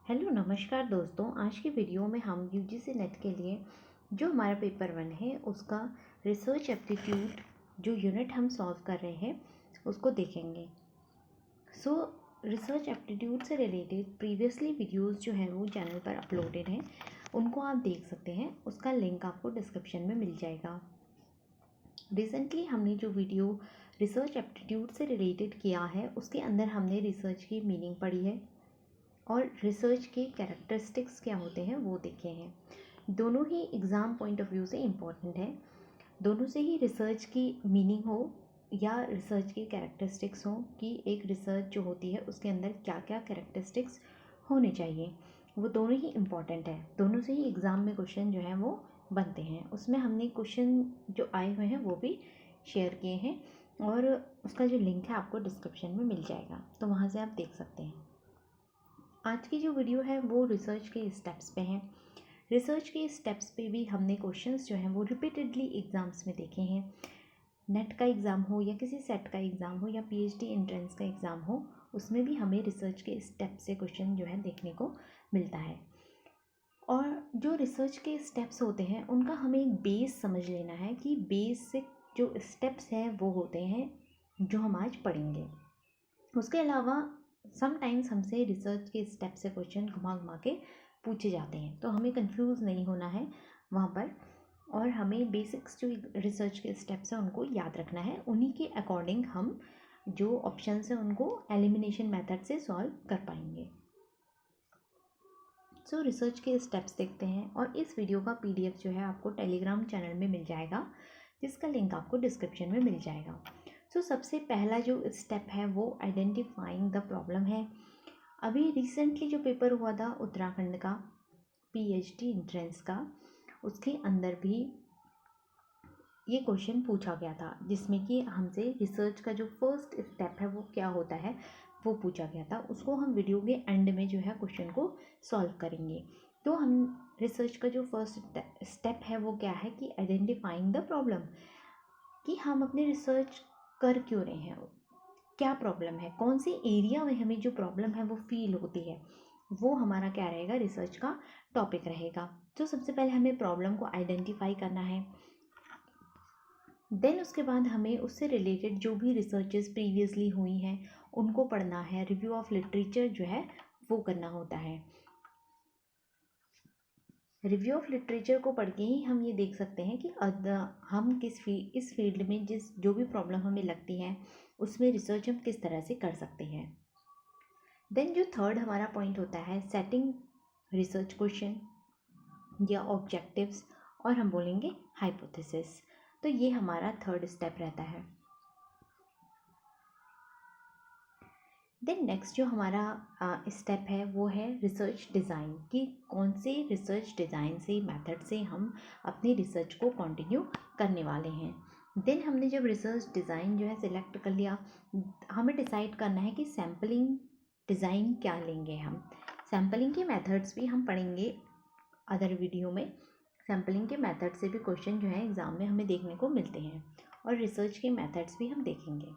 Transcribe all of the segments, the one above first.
Hello नमस्कार दोस्तों। आज की वीडियो में हम यूजीसी नेट के लिए जो हमारा पेपर 1 है उसका रिसर्च एप्टीट्यूड जो यूनिट हम सॉल्व कर रहे हैं उसको देखेंगे। रिसर्च एप्टीट्यूड से रिलेटेड प्रीवियसली वीडियोस जो हैं वो चैनल पर अपलोडेड हैं, उनको आप देख सकते हैं। उसका लिंक आपको डिस्क्रिप्शन में मिल जाएगा। रिसेंटली हमने जो वीडियो रिसर्च एप्टीट्यूड से रिलेटेड किया है उसके अंदर हमने रिसर्च की मीनिंग पढ़ी है और रिसर्च के कैरेक्टरिस्टिक्स क्या होते हैं वो देखे हैं। दोनों ही एग्ज़ाम पॉइंट ऑफ व्यू से इम्पॉर्टेंट है। दोनों से ही रिसर्च की मीनिंग हो या रिसर्च के कैरेक्टरिस्टिक्स हो कि एक रिसर्च जो होती है उसके अंदर क्या क्या कैरेक्टरिस्टिक्स होने चाहिए, वो दोनों ही इम्पॉर्टेंट है। दोनों से ही एग्ज़ाम में क्वेश्चन जो है वो बनते हैं। उसमें हमने क्वेश्चन जो आए हुए हैं वो भी शेयर किए हैं और उसका जो लिंक है आपको डिस्क्रिप्शन में मिल जाएगा, तो वहाँ से आप देख सकते हैं। आज की जो वीडियो है वो रिसर्च के स्टेप्स पे हैं। रिसर्च के स्टेप्स पे भी हमने क्वेश्चंस जो हैं वो रिपीटेडली एग्ज़ाम्स में देखे हैं। नेट का एग्ज़ाम हो या किसी सेट का एग्ज़ाम हो या पीएचडी एंट्रेंस का एग्ज़ाम हो, उसमें भी हमें रिसर्च के स्टेप से क्वेश्चन जो है देखने को मिलता है। और जो रिसर्च के स्टेप्स होते हैं उनका हमें एक बेस समझ लेना है कि बेसिक जो स्टेप्स हैं वो होते हैं जो हम आज पढ़ेंगे। उसके अलावा समटाइम्स हमसे रिसर्च के स्टेप से क्वेश्चन घुमा घुमा के पूछे जाते हैं, तो हमें कंफ्यूज नहीं होना है वहाँ पर। और हमें बेसिक्स जो रिसर्च के स्टेप्स हैं उनको याद रखना है। उन्हीं के अकॉर्डिंग हम जो ऑप्शंस हैं उनको एलिमिनेशन मेथड से सॉल्व कर पाएंगे। रिसर्च के स्टेप्स देखते हैं और इस वीडियो का पीडीएफ जो है आपको टेलीग्राम चैनल में मिल जाएगा, जिसका लिंक आपको डिस्क्रिप्शन में मिल जाएगा। सबसे पहला जो स्टेप है वो आइडेंटिफाइंग द प्रॉब्लम है। अभी रिसेंटली जो पेपर हुआ था उत्तराखंड का पीएचडी एंट्रेंस का, उसके अंदर भी ये क्वेश्चन पूछा गया था, जिसमें कि हमसे रिसर्च का जो फर्स्ट स्टेप है वो क्या होता है वो पूछा गया था। उसको हम वीडियो के एंड में जो है क्वेश्चन को सॉल्व करेंगे। तो हम रिसर्च का जो फर्स्ट स्टेप है वो क्या है कि आइडेंटिफाइंग द प्रॉब्लम, कि हम अपने रिसर्च कर क्यों रहे हैं, क्या प्रॉब्लम है, कौन से एरिया में हमें जो प्रॉब्लम है वो फील होती है, वो हमारा क्या रहेगा, रिसर्च का टॉपिक रहेगा। तो सबसे पहले हमें प्रॉब्लम को आइडेंटिफाई करना है। देन उसके बाद हमें उससे रिलेटेड जो भी रिसर्चेस प्रीवियसली हुई हैं उनको पढ़ना है। रिव्यू ऑफ लिटरेचर जो है वो करना होता है। रिव्यू ऑफ लिटरेचर को पढ़ के ही हम ये देख सकते हैं कि हम इस फील्ड में जो भी प्रॉब्लम हमें लगती है उसमें रिसर्च हम किस तरह से कर सकते हैं। देन जो थर्ड हमारा पॉइंट होता है सेटिंग रिसर्च क्वेश्चन या ऑब्जेक्टिव्स, और हम बोलेंगे हाइपोथेसिस। तो ये हमारा थर्ड स्टेप रहता है। देन नेक्स्ट जो हमारा स्टेप है वो है रिसर्च डिज़ाइन, कि कौन से रिसर्च डिज़ाइन से मेथड से हम अपनी रिसर्च को कंटिन्यू करने वाले हैं। देन हमने जब रिसर्च डिज़ाइन जो है सिलेक्ट कर लिया, हमें डिसाइड करना है कि सैम्पलिंग डिज़ाइन क्या लेंगे हम। सैम्पलिंग के मेथड्स भी हम पढ़ेंगे अदर वीडियो में। सैम्पलिंग के मेथड से भी क्वेश्चन जो है एग्ज़ाम में हमें देखने को मिलते हैं और रिसर्च के मेथड्स भी हम देखेंगे।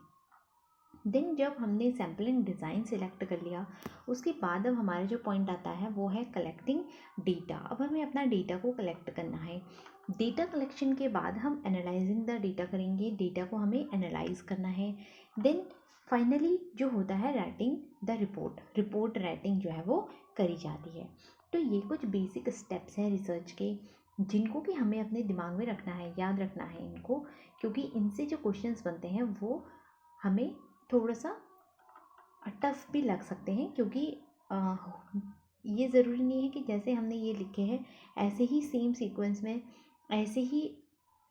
देन जब हमने सैम्पलिंग डिज़ाइन सेलेक्ट कर लिया, उसके बाद अब हमारा जो पॉइंट आता है वो है कलेक्टिंग डेटा। अब हमें अपना डेटा को कलेक्ट करना है। डेटा कलेक्शन के बाद हम एनालाइजिंग द डेटा करेंगे, डेटा को हमें एनालाइज करना है। देन फाइनली जो होता है राइटिंग द रिपोर्ट राइटिंग जो है वो करी जाती है। तो ये कुछ बेसिक स्टेप्स हैं रिसर्च के, जिनको कि हमें अपने दिमाग में रखना है, याद रखना है इनको, क्योंकि इनसे जो क्वेश्चंस बनते हैं वो हमें थोड़ा सा टफ भी लग सकते हैं, क्योंकि ये ज़रूरी नहीं है कि जैसे हमने ये लिखे हैं ऐसे ही सेम सीक्वेंस में ऐसे ही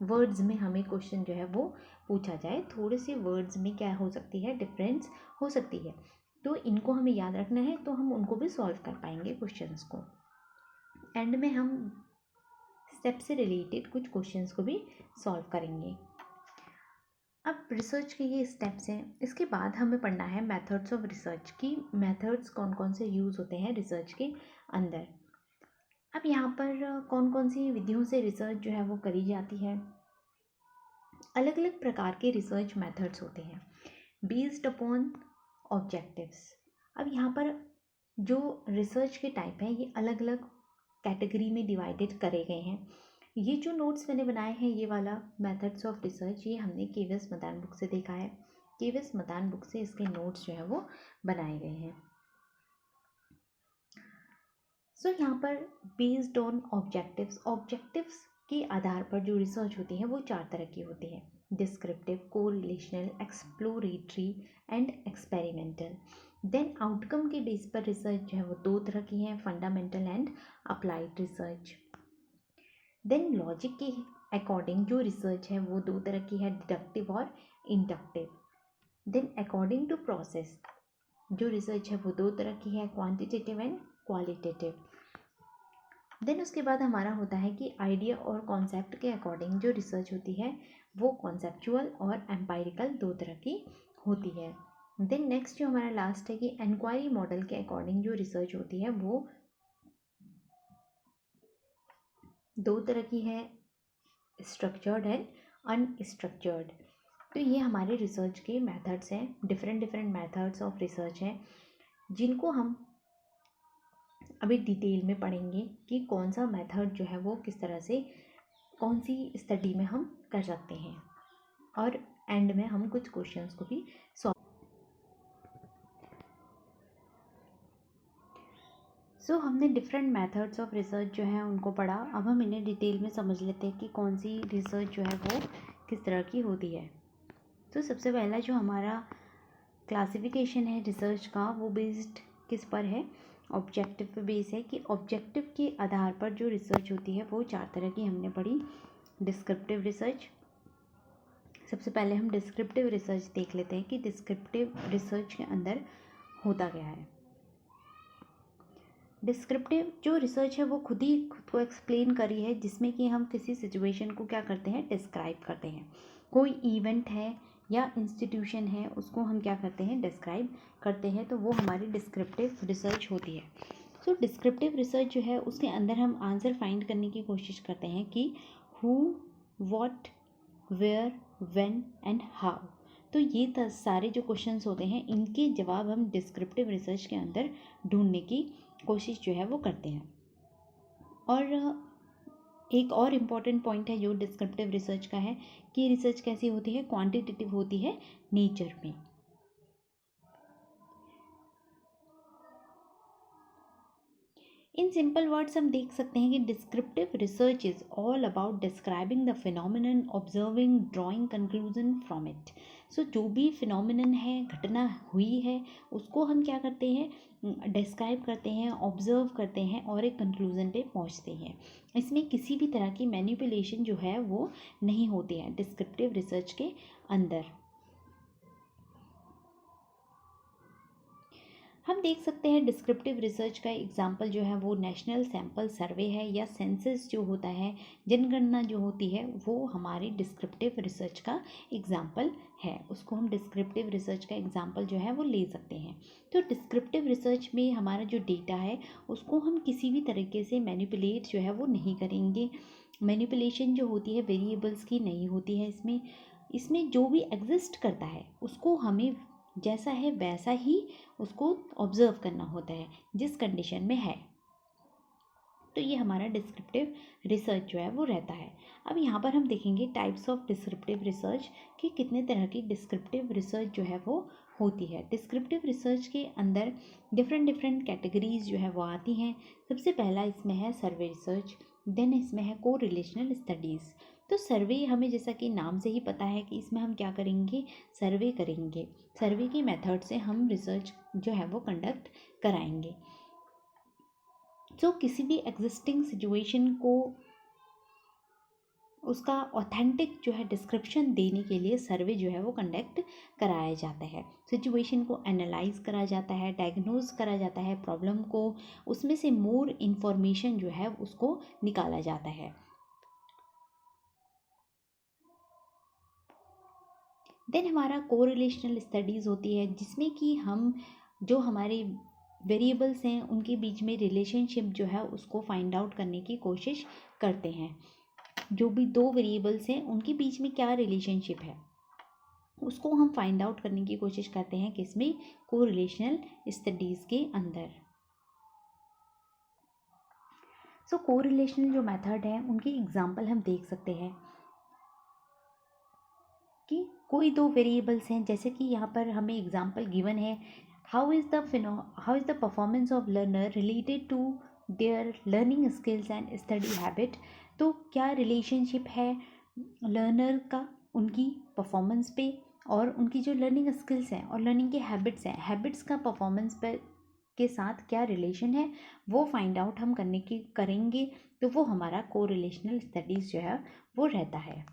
वर्ड्स में हमें क्वेश्चन जो है वो पूछा जाए। थोड़े से वर्ड्स में क्या हो सकती है, डिफरेंस हो सकती है, तो इनको हमें याद रखना है, तो हम उनको भी सॉल्व कर पाएंगे क्वेश्चंस को। एंड में हम स्टेप से रिलेटेड कुछ क्वेश्चंस को भी सॉल्व करेंगे। अब रिसर्च के ये स्टेप्स हैं। इसके बाद हमें पढ़ना है मेथड्स ऑफ रिसर्च, की मेथड्स कौन कौन से यूज़ होते हैं रिसर्च के अंदर। अब यहाँ पर कौन कौन सी विधियों से रिसर्च जो है वो करी जाती है। अलग अलग प्रकार के रिसर्च मेथड्स होते हैं बेस्ड अपॉन ऑब्जेक्टिव्स। अब यहाँ पर जो रिसर्च के टाइप हैं ये अलग अलग कैटेगरी में डिवाइडेड करे गए हैं। ये जो नोट्स मैंने बनाए हैं, ये वाला मेथड्स ऑफ रिसर्च, ये हमने केवीएस मदान बुक से देखा है। केवीएस मदान बुक से इसके नोट्स जो है वो बनाए गए हैं। सो यहाँ पर बेस्ड ऑन ऑब्जेक्टिव्स के आधार पर जो रिसर्च होती है वो 4 तरह की होती है: descriptive, correlational, exploratory and experimental. Then outcome के बेस पर रिसर्च जो है वो 2 तरह की है: fundamental and applied research. Then logic के अकॉर्डिंग जो रिसर्च है वो 2 तरह की है: डिडक्टिव और inductive. Then according to process जो रिसर्च है वो 2 तरह की है: क्वांटिटेटिव एंड क्वालिटेटिव। देन उसके बाद हमारा होता है कि आइडिया और कॉन्सेप्ट के अकॉर्डिंग जो रिसर्च होती है वो कॉन्सेप्चुअल और एम्पायरिकल 2 तरह की होती है। देन नेक्स्ट जो हमारा लास्ट है कि इंक्वायरी मॉडल के अकॉर्डिंग जो रिसर्च होती है वो 2 तरह की है: स्ट्रक्चर्ड एंड अनस्ट्रक्चर्ड। तो ये हमारे रिसर्च के मेथड्स हैं, डिफरेंट मेथड्स ऑफ रिसर्च हैं, जिनको हम अभी डिटेल में पढ़ेंगे कि कौन सा मेथड जो है वो किस तरह से कौन सी स्टडी में हम कर सकते हैं, और एंड में हम कुछ क्वेश्चंस को भी सो हमने डिफरेंट मेथड्स ऑफ रिसर्च जो है उनको पढ़ा। अब हम इन्हें डिटेल में समझ लेते हैं कि कौन सी रिसर्च जो है वो किस तरह की होती है। तो सबसे पहला जो हमारा क्लासिफिकेशन है रिसर्च का वो बेस्ड किस पर है? ऑब्जेक्टिव पे बेस है कि ऑब्जेक्टिव के आधार पर जो रिसर्च होती है वो 4 तरह की हमने पढ़ी। डिस्क्रिप्टिव रिसर्च, सबसे पहले हम डिस्क्रिप्टिव रिसर्च देख लेते हैं कि डिस्क्रिप्टिव रिसर्च के अंदर होता क्या है। डिस्क्रिप्टिव जो रिसर्च है वो खुद को एक्सप्लेन करी है, जिसमें कि हम किसी सिचुएशन को क्या करते हैं, डिस्क्राइब करते हैं। कोई इवेंट है या इंस्टीट्यूशन है उसको हम क्या करते हैं, डिस्क्राइब करते हैं, तो वो हमारी डिस्क्रिप्टिव रिसर्च होती है। सो डिस्क्रिप्टिव रिसर्च जो है उसके अंदर हम आंसर फाइंड करने की कोशिश करते हैं कि who, what, where, when and how. तो ये सारे जो क्वेश्चंस होते हैं इनके जवाब हम डिस्क्रिप्टिव रिसर्च के अंदर ढूंढने की कोशिश जो है वो करते हैं। और एक और इम्पॉर्टेंट पॉइंट है जो डिस्क्रिप्टिव रिसर्च का है कि रिसर्च कैसी होती है, क्वांटिटेटिव होती है नेचर में। इन सिंपल वर्ड्स हम देख सकते हैं कि descriptive research is all about describing the phenomenon, observing, drawing conclusion from it. So जो भी फिनोमिनन है, घटना हुई है, उसको हम क्या करते हैं, डिस्क्राइब करते हैं, ऑब्जर्व करते हैं और एक कंक्लूजन पे पहुंचते हैं। इसमें किसी भी तरह की मैनिपुलेशन जो है वो नहीं होती है डिस्क्रिप्टिव रिसर्च के अंदर। हम देख सकते हैं डिस्क्रिप्टिव रिसर्च का एग्जाम्पल जो है वो नेशनल सैंपल सर्वे है, या सेंसस जो होता है, जनगणना जो होती है, वो हमारी डिस्क्रिप्टिव रिसर्च का एग्जाम्पल है। उसको हम डिस्क्रिप्टिव रिसर्च का एग्जाम्पल जो है वो ले सकते हैं। तो डिस्क्रिप्टिव रिसर्च में हमारा जो डेटा है उसको हम किसी भी तरीके से मैनिपुलेट जो है वो नहीं करेंगे। मैनिपुलेशन जो होती है वेरिएबल्स की नहीं होती है इसमें। इसमें जो भी एग्जिस्ट करता है उसको हमें जैसा है वैसा ही उसको ऑब्जर्व करना होता है जिस कंडीशन में है। तो ये हमारा डिस्क्रिप्टिव रिसर्च जो है वो रहता है। अब यहाँ पर हम देखेंगे टाइप्स ऑफ डिस्क्रिप्टिव रिसर्च कि कितने तरह की डिस्क्रिप्टिव रिसर्च जो है वो होती है। डिस्क्रिप्टिव रिसर्च के अंदर डिफरेंट कैटेगरीज जो है वो आती हैं। सबसे पहला इसमें है सर्वे रिसर्च, देन इसमें है को रिलेशनल स्टडीज़। तो सर्वे हमें जैसा कि नाम से ही पता है कि इसमें हम क्या करेंगे, सर्वे करेंगे। सर्वे की मेथड से हम रिसर्च जो है वो कंडक्ट कराएंगे। तो किसी भी एग्जिस्टिंग सिचुएशन को उसका ऑथेंटिक जो है डिस्क्रिप्शन देने के लिए सर्वे जो है वो कंडक्ट कराया जाता है। सिचुएशन को एनालाइज करा जाता है, डायग्नोज करा जाता है प्रॉब्लम को, उसमें से मोर इन्फॉर्मेशन जो है उसको निकाला जाता है। देन हमारा कोरिलेशनल स्टडीज़ होती है, जिसमें कि हम जो हमारे वेरिएबल्स हैं उनके बीच में रिलेशनशिप जो है उसको फाइंड आउट करने की कोशिश करते हैं। जो भी 2 वेरिएबल्स हैं उनके बीच में क्या रिलेशनशिप है उसको हम फाइंड आउट करने की कोशिश करते हैं किसमें, कोरिलेशनल स्टडीज़ के अंदर। सो कोरिलेशनल जो मेथड है उनकी एग्जांपल हम देख सकते हैं कि कोई दो वेरिएबल्स हैं, जैसे कि यहाँ पर हमें एग्जांपल गिवन है, how is the performance of learner related to their learning skills and study habit. तो क्या रिलेशनशिप है लर्नर का उनकी परफॉर्मेंस पे और उनकी जो लर्निंग स्किल्स हैं और लर्निंग के हैबिट्स हैं, हैबिट्स का परफॉर्मेंस पे के साथ क्या रिलेशन है, वो फाइंड आउट हम करेंगे। तो वो हमारा कोरिलेशनल स्टडीज़ जो है वो रहता है।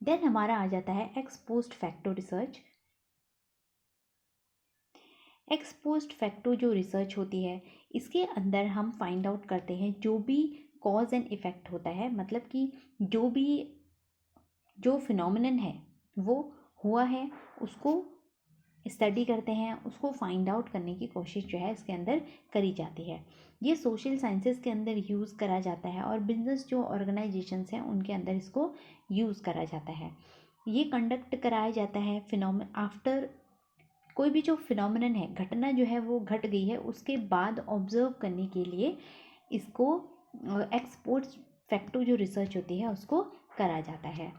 देन हमारा आ जाता है x post facto research. X post facto जो रिसर्च होती है, इसके अंदर हम फाइंड आउट करते हैं जो भी कॉज एंड इफ़ेक्ट होता है, मतलब कि जो फिनोमिनन है वो हुआ है उसको स्टडी करते हैं, उसको फाइंड आउट करने की कोशिश जो है इसके अंदर करी जाती है। ये सोशल साइंसेस के अंदर यूज़ करा जाता है और बिजनेस जो ऑर्गेनाइजेशंस हैं उनके अंदर इसको यूज़ करा जाता है। ये कंडक्ट कराया जाता है आफ्टर कोई भी जो फिनोमिनन है, घटना जो है वो घट गई है, उसके बाद ऑब्जर्व करने के लिए इसको एक्स पोस्ट फैक्टो जो रिसर्च होती है उसको करा जाता है।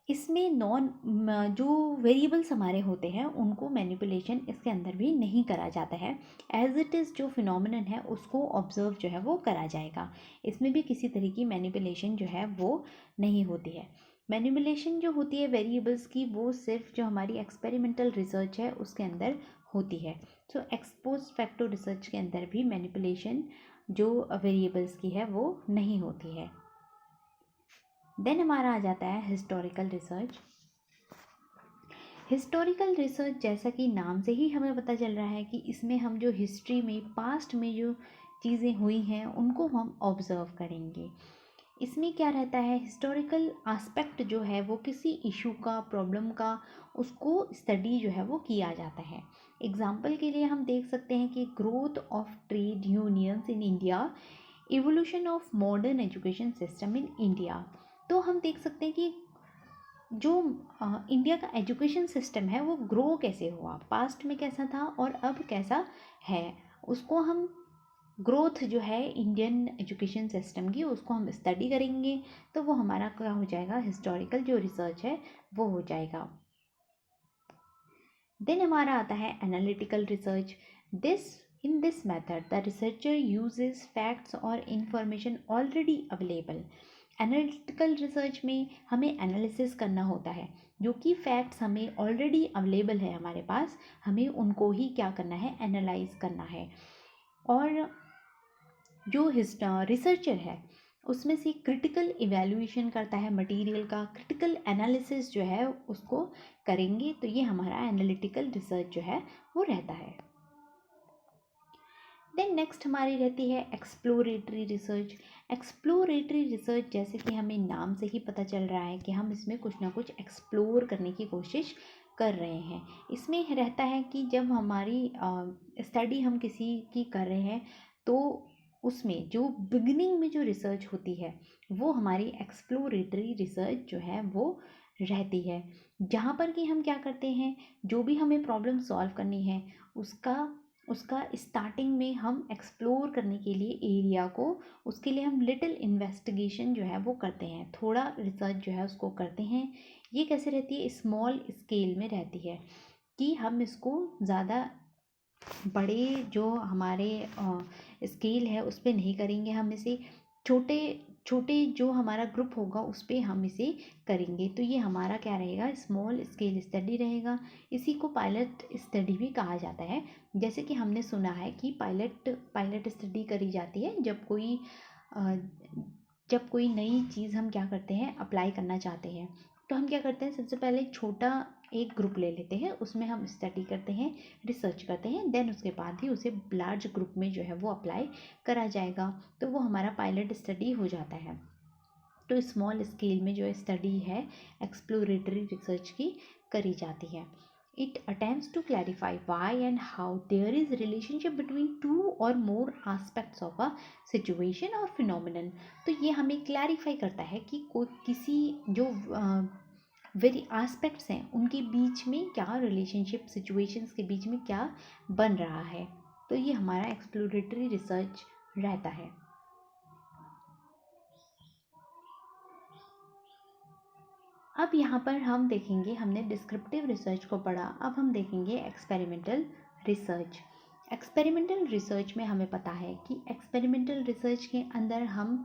इसमें जो वेरिएबल्स हमारे होते हैं उनको मैनिपुलेशन इसके अंदर भी नहीं करा जाता है। एज इट इज़ जो फिनोमिनन है उसको ऑब्जर्व जो है वो करा जाएगा। इसमें भी किसी तरह की मैनिपुलेशन जो है वो नहीं होती है। मैनिपुलेशन जो होती है वेरिएबल्स की, वो सिर्फ जो हमारी एक्सपेरिमेंटल रिसर्च है उसके अंदर होती है। सो एक्स पोस्ट फैक्टो रिसर्च के अंदर भी मैनिपुलेशन जो वेरिएबल्स की है वो नहीं होती है। देन हमारा आ जाता है हिस्टोरिकल रिसर्च। हिस्टोरिकल रिसर्च, जैसा कि नाम से ही हमें पता चल रहा है कि इसमें हम जो हिस्ट्री में, पास्ट में जो चीज़ें हुई हैं उनको हम ऑब्ज़र्व करेंगे। इसमें क्या रहता है, हिस्टोरिकल आस्पेक्ट जो है वो किसी इशू का, प्रॉब्लम का, उसको स्टडी जो है वो किया जाता है। एग्जाम्पल के लिए हम देख सकते हैं कि growth of trade unions in India, evolution of modern education system in India. तो हम देख सकते हैं कि जो इंडिया का एजुकेशन सिस्टम है वो ग्रो कैसे हुआ, पास्ट में कैसा था और अब कैसा है, उसको हम ग्रोथ जो है इंडियन एजुकेशन सिस्टम की उसको हम स्टडी करेंगे। तो वो हमारा क्या हो जाएगा, हिस्टोरिकल जो रिसर्च है वो हो जाएगा। देन हमारा आता है analytical research. In this method the researcher uses facts और information already available. Analytical research में हमें एनालिसिस करना होता है, जो कि फैक्ट्स हमें ऑलरेडी अवेलेबल है हमारे पास, हमें उनको ही क्या करना है, एनालाइज करना है। और जो रिसर्चर है उसमें से क्रिटिकल इवैल्यूएशन करता है मटेरियल का, क्रिटिकल एनालिसिस जो है उसको करेंगे। तो ये हमारा एनालिटिकल रिसर्च जो है वो रहता है। देन नेक्स्ट हमारी रहती है एक्सप्लोरेटरी रिसर्च। एक्सप्लोरेटरी रिसर्च, जैसे कि हमें नाम से ही पता चल रहा है कि हम इसमें कुछ ना कुछ एक्सप्लोर करने की कोशिश कर रहे हैं। इसमें रहता है कि जब हमारी स्टडी हम किसी की कर रहे हैं तो उसमें जो बिगिनिंग में जो रिसर्च होती है वो हमारी एक्सप्लोरेटरी रिसर्च जो है वो रहती है, जहाँ पर कि हम क्या करते हैं, जो भी हमें प्रॉब्लम सॉल्व करनी है उसका उसका स्टार्टिंग में हम एक्सप्लोर करने के लिए एरिया को, उसके लिए हम लिटिल इन्वेस्टिगेशन जो है वो करते हैं, थोड़ा रिसर्च जो है उसको करते हैं। ये कैसे रहती है, स्मॉल स्केल में रहती है कि हम इसको ज़्यादा बड़े जो हमारे स्केल है उस पर नहीं करेंगे, हम इसे छोटे छोटे जो हमारा ग्रुप होगा उस पर हम इसे करेंगे। तो ये हमारा क्या रहेगा, स्मॉल स्केल स्टडी रहेगा। इसी को पायलट स्टडी भी कहा जाता है। जैसे कि हमने सुना है कि पायलट स्टडी करी जाती है अ, जब कोई नई चीज़ हम क्या करते हैं, अप्लाई करना चाहते हैं। तो हम क्या करते हैं, सबसे पहले छोटा एक ग्रुप ले लेते हैं, उसमें हम स्टडी करते हैं, रिसर्च करते हैं, देन उसके बाद ही उसे लार्ज ग्रुप में जो है वो अप्लाई करा जाएगा। तो वो हमारा पायलट स्टडी हो जाता है। तो स्मॉल स्केल में जो स्टडी है एक्सप्लोरेटरी रिसर्च की करी जाती है। It attempts to clarify why and how there is relationship between two or more aspects of a situation or phenomenon. तो ये हमें क्लैरिफाई करता है कि कोई किसी जो वेरी आस्पेक्ट्स हैं उनके बीच में क्या रिलेशनशिप, सिचुएशंस के बीच में क्या बन रहा है। तो ये हमारा एक्सप्लोरेटरी रिसर्च रहता है। अब यहाँ पर हम देखेंगे, हमने डिस्क्रिप्टिव रिसर्च को पढ़ा, अब हम देखेंगे एक्सपेरिमेंटल रिसर्च। एक्सपेरिमेंटल रिसर्च में हमें पता है कि एक्सपेरिमेंटल रिसर्च के अंदर हम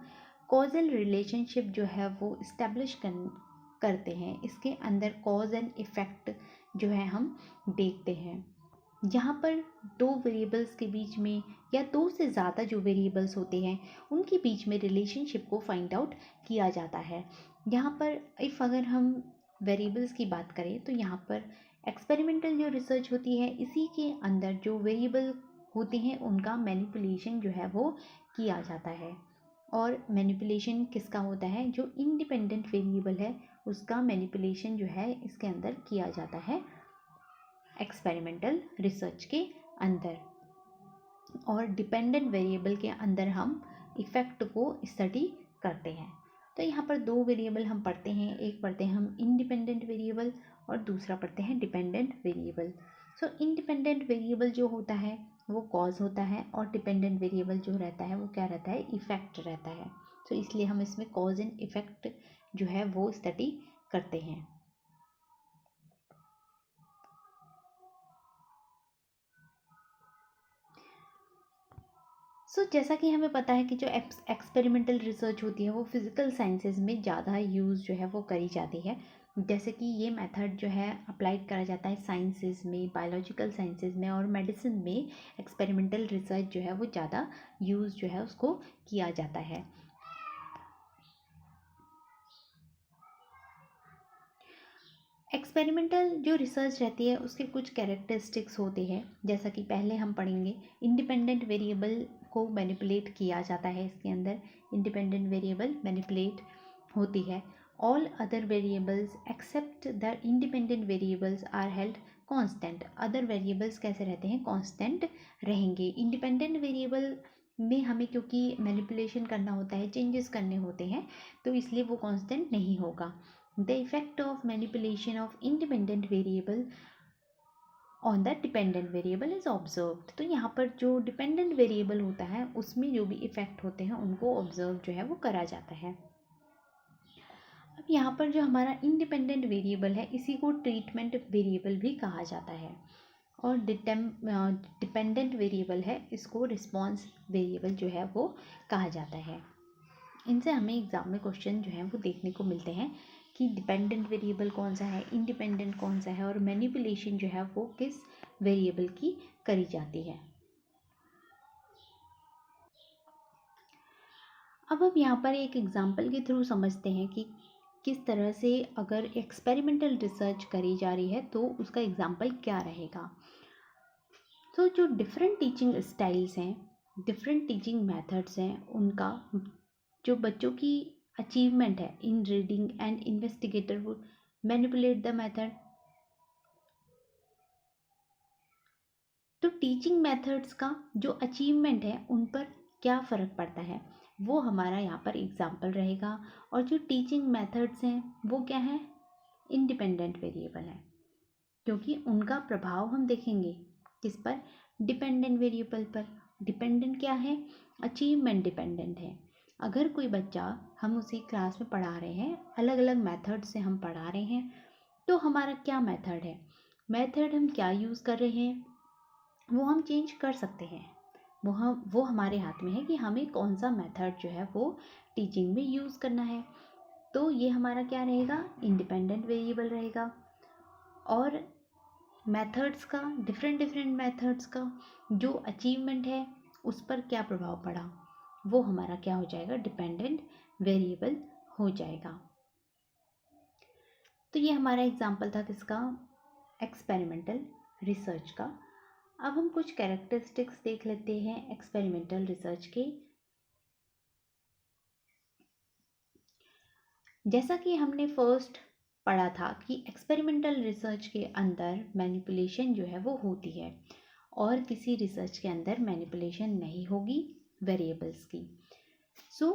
कॉजल रिलेशनशिप जो है वो इस्टेब्लिश करते हैं। इसके अंदर कॉज एंड इफ़ेक्ट जो है हम देखते हैं। यहाँ पर दो वेरिएबल्स के बीच में या दो से ज़्यादा जो वेरिएबल्स होते हैं उनके बीच में रिलेशनशिप को फाइंड आउट किया जाता है। यहाँ पर इफ़ अगर हम वेरिएबल्स की बात करें तो यहाँ पर एक्सपेरिमेंटल जो रिसर्च होती है इसी के अंदर जो वेरिएबल होते हैं उनका मैनिपुलेशन जो है वो किया जाता है। और मैनिपुलेशन किसका होता है? जो इंडिपेंडेंट वेरिएबल है उसका मैनिपुलेशन जो है इसके अंदर किया जाता है एक्सपेरिमेंटल रिसर्च के अंदर। और डिपेंडेंट वेरिएबल के अंदर हम इफ़ेक्ट को स्टडी करते हैं। तो यहाँ पर दो वेरिएबल हम पढ़ते हैं, एक पढ़ते हैं हम इंडिपेंडेंट वेरिएबल और दूसरा पढ़ते हैं डिपेंडेंट वेरिएबल। सो इंडिपेंडेंट वेरिएबल जो होता है वो कॉज होता है और डिपेंडेंट वेरिएबल जो रहता है वो क्या रहता है? इफ़ेक्ट रहता है। तो इसलिए हम इसमें कॉज एंड इफ़ेक्ट जो है वो स्टडी करते हैं। जैसा कि हमें पता है कि जो एक्सपेरिमेंटल रिसर्च होती है वो फिज़िकल साइंसेज में ज़्यादा यूज़ जो है वो करी जाती है। जैसे कि ये मेथड जो है अप्लाइड करा जाता है साइंसेज में, बायोलॉजिकल साइंसेज में और मेडिसिन में एक्सपेरिमेंटल रिसर्च जो है वो ज़्यादा यूज़ जो है उसको किया जाता है। एक्सपेरिमेंटल जो रिसर्च रहती है उसके कुछ कैरेक्टरिस्टिक्स होते हैं, जैसा कि पहले हम पढ़ेंगे। इंडिपेंडेंट वेरिएबल को मैनिपुलेट किया जाता है इसके अंदर, इंडिपेंडेंट वेरिएबल मैनिपुलेट होती है। All other variables except the independent variables are held constant. Other variables कैसे रहते हैं? कांस्टेंट रहेंगे। इंडिपेंडेंट वेरिएबल में हमें क्योंकि मैनिपुलेशन करना होता है, चेंजेस करने होते हैं, तो इसलिए वो कांस्टेंट नहीं होगा। The effect of manipulation of independent variable on the dependent variable is observed। तो यहाँ पर जो डिपेंडेंट वेरिएबल होता है उसमें जो भी इफ़ेक्ट होते हैं उनको ऑब्जर्व जो है वो करा जाता है। अब यहाँ पर जो हमारा इंडिपेंडेंट वेरिएबल है इसी को ट्रीटमेंट वेरिएबल भी कहा जाता है। और डिपेंडेंट वेरिएबल है इसको रिस्पॉन्स वेरिएबल जो है वो कहा जाता है। इनसे हमें एग्ज़ाम में क्वेश्चन जो हैं वो देखने को मिलते हैं कि डिपेंडेंट वेरिएबल कौन सा है, इंडिपेंडेंट कौन सा है और मैनिपुलेशन जो है वो किस वेरिएबल की करी जाती है। अब हम यहाँ पर एक एग्जांपल के थ्रू समझते हैं कि किस तरह से अगर एक्सपेरिमेंटल रिसर्च करी जा रही है तो उसका एग्जांपल क्या रहेगा। तो जो डिफरेंट टीचिंग स्टाइल्स हैं, डिफरेंट टीचिंग मेथड्स हैं, उनका जो बच्चों की अचीवमेंट है इन reading and investigator would manipulate the method. तो टीचिंग मेथड्स का जो अचीवमेंट है उन पर क्या फ़र्क पड़ता है वो हमारा यहाँ पर एग्जाम्पल रहेगा। और जो टीचिंग मेथड्स हैं वो क्या है? इंडिपेंडेंट वेरिएबल है, क्योंकि उनका प्रभाव हम देखेंगे किस पर? डिपेंडेंट वेरिएबल पर। डिपेंडेंट क्या है? अचीवमेंट डिपेंडेंट है। अगर कोई बच्चा, हम उसे क्लास में पढ़ा रहे हैं, अलग अलग मेथड से हम पढ़ा रहे हैं, तो हमारा क्या मेथड है, मेथड हम क्या यूज़ कर रहे हैं वो हम चेंज कर सकते हैं। वो हमारे हाथ में है कि हमें कौन सा मेथड जो है वो टीचिंग में यूज़ करना है। तो ये हमारा क्या रहेगा? इंडिपेंडेंट वेरिएबल रहेगा। और मेथड्स का, डिफरेंट मेथड्स का जो अचीवमेंट है उस पर क्या प्रभाव पड़ा वो हमारा क्या हो जाएगा? डिपेंडेंट वेरिएबल हो जाएगा। तो ये हमारा एग्जाम्पल था किसका? एक्सपेरिमेंटल रिसर्च का। अब हम कुछ कैरेक्टरिस्टिक्स देख लेते हैं एक्सपेरिमेंटल रिसर्च के। जैसा कि हमने फर्स्ट पढ़ा था कि एक्सपेरिमेंटल रिसर्च के अंदर मैनिपुलेशन जो है वो होती है और किसी रिसर्च के अंदर मैनिपुलेशन नहीं होगी वेरिएबल्स की। सो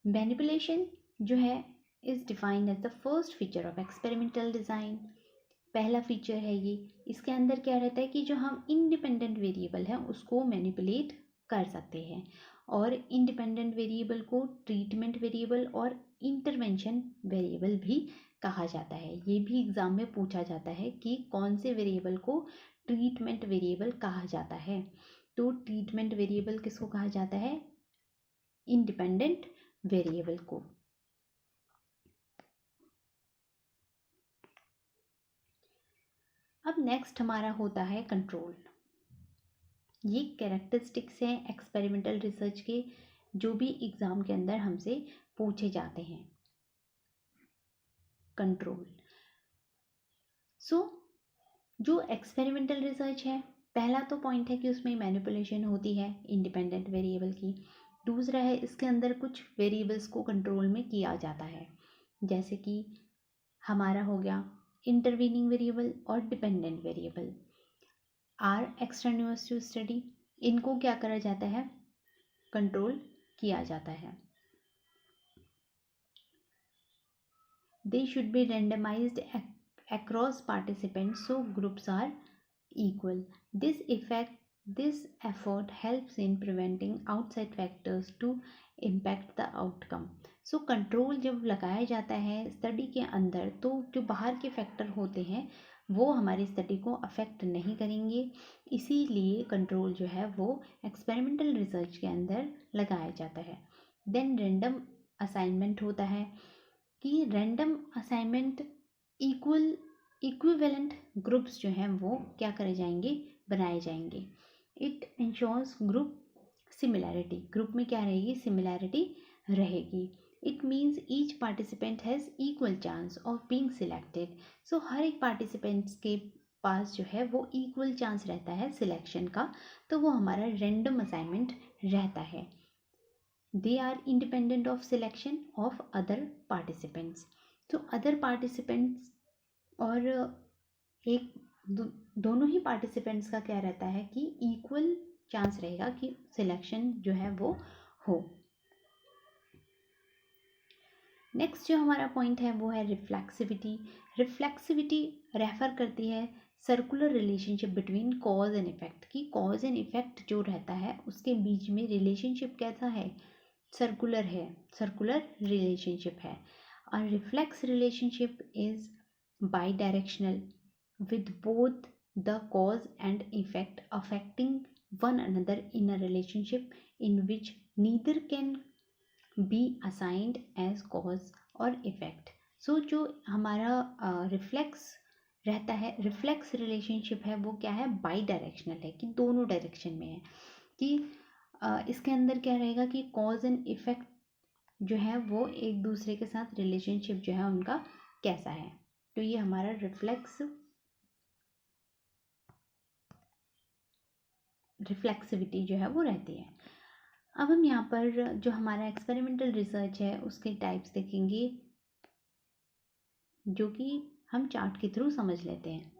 मैनिपुलेशन जो है is defined as the first feature of experimental design. पहला फीचर है ये। इसके अंदर क्या रहता है कि जो हम इंडिपेंडेंट वेरिएबल है उसको मैनिपुलेट कर सकते हैं, और इंडिपेंडेंट वेरिएबल को ट्रीटमेंट वेरिएबल और इंटरवेंशन वेरिएबल भी कहा जाता है। ये भी एग्जाम में पूछा जाता है कि कौन से वेरिएबल को ट्रीटमेंट वेरिएबल कहा जाता है। तो ट्रीटमेंट वेरिएबल किसको कहा जाता है? इंडिपेंडेंट वेरिएबल को। अब नेक्स्ट हमारा होता है कंट्रोल। ये कैरेक्टरिस्टिक्स हैं एक्सपेरिमेंटल रिसर्च के जो भी एग्जाम के अंदर हमसे पूछे जाते हैं। कंट्रोल। जो एक्सपेरिमेंटल रिसर्च है, पहला तो पॉइंट है कि उसमें मैनिपुलेशन होती है इंडिपेंडेंट वेरिएबल की। दूसरा है इसके अंदर कुछ वेरिएबल्स को कंट्रोल में किया जाता है, जैसे कि हमारा हो गया इंटरवीनिंग वेरिएबल और dependent variable are extraneous to study. इनको क्या करा जाता है? कंट्रोल किया जाता है। They should be randomized across participants so groups are equal. This effort helps in preventing outside factors to impact the outcome. So control जब लगाया जाता है स्टडी के अंदर, तो जो बाहर के फैक्टर होते हैं वो हमारी स्टडी को अफेक्ट नहीं करेंगे, इसीलिए कंट्रोल जो है वो एक्सपेरिमेंटल रिसर्च के अंदर लगाया जाता है। देन रैंडम असाइनमेंट होता है कि रैंडम असाइनमेंट इक्विवेलेंट ग्रुप्स जो हैं वो क्या करे जाएंगे? बनाए जाएंगे। It ensures group similarity. Group में क्या रहेगी? सिमिलैरिटी रहेगी। It means each participant has equal chance of being selected. So हर एक पार्टिसिपेंट्स के पास जो है वो इक्वल चांस रहता है सिलेक्शन का, तो वो हमारा रैंडम असाइनमेंट रहता है। They are independent of selection of other participants. तो other participants और एक दोनों ही participants का क्या रहता है कि equal chance रहेगा कि selection जो है वो हो। नेक्स्ट जो हमारा पॉइंट है वो है रिफ्लेक्सिविटी। रिफ्लेक्सिविटी रेफर करती है circular relationship between cause and effect, की कॉज एंड इफेक्ट जो रहता है उसके बीच में रिलेशनशिप कैसा है? सर्कुलर है, सर्कुलर रिलेशनशिप है। और reflex relationship is by directional with both the cause and effect affecting one another in a relationship in which neither can be assigned as cause or effect. So जो हमारा reflex रहता है, reflex relationship है वो क्या है? By directional है, कि दोनों डायरेक्शन में है। कि इसके अंदर क्या रहेगा कि कॉज एंड इफेक्ट जो है वो एक दूसरे के साथ रिलेशनशिप जो है उनका कैसा है। तो ये हमारा रिफ्लेक्सिविटी जो है वो रहती है। अब हम यहाँ पर जो हमारा एक्सपेरिमेंटल रिसर्च है उसके टाइप्स देखेंगे, जो कि हम चार्ट के थ्रू समझ लेते हैं।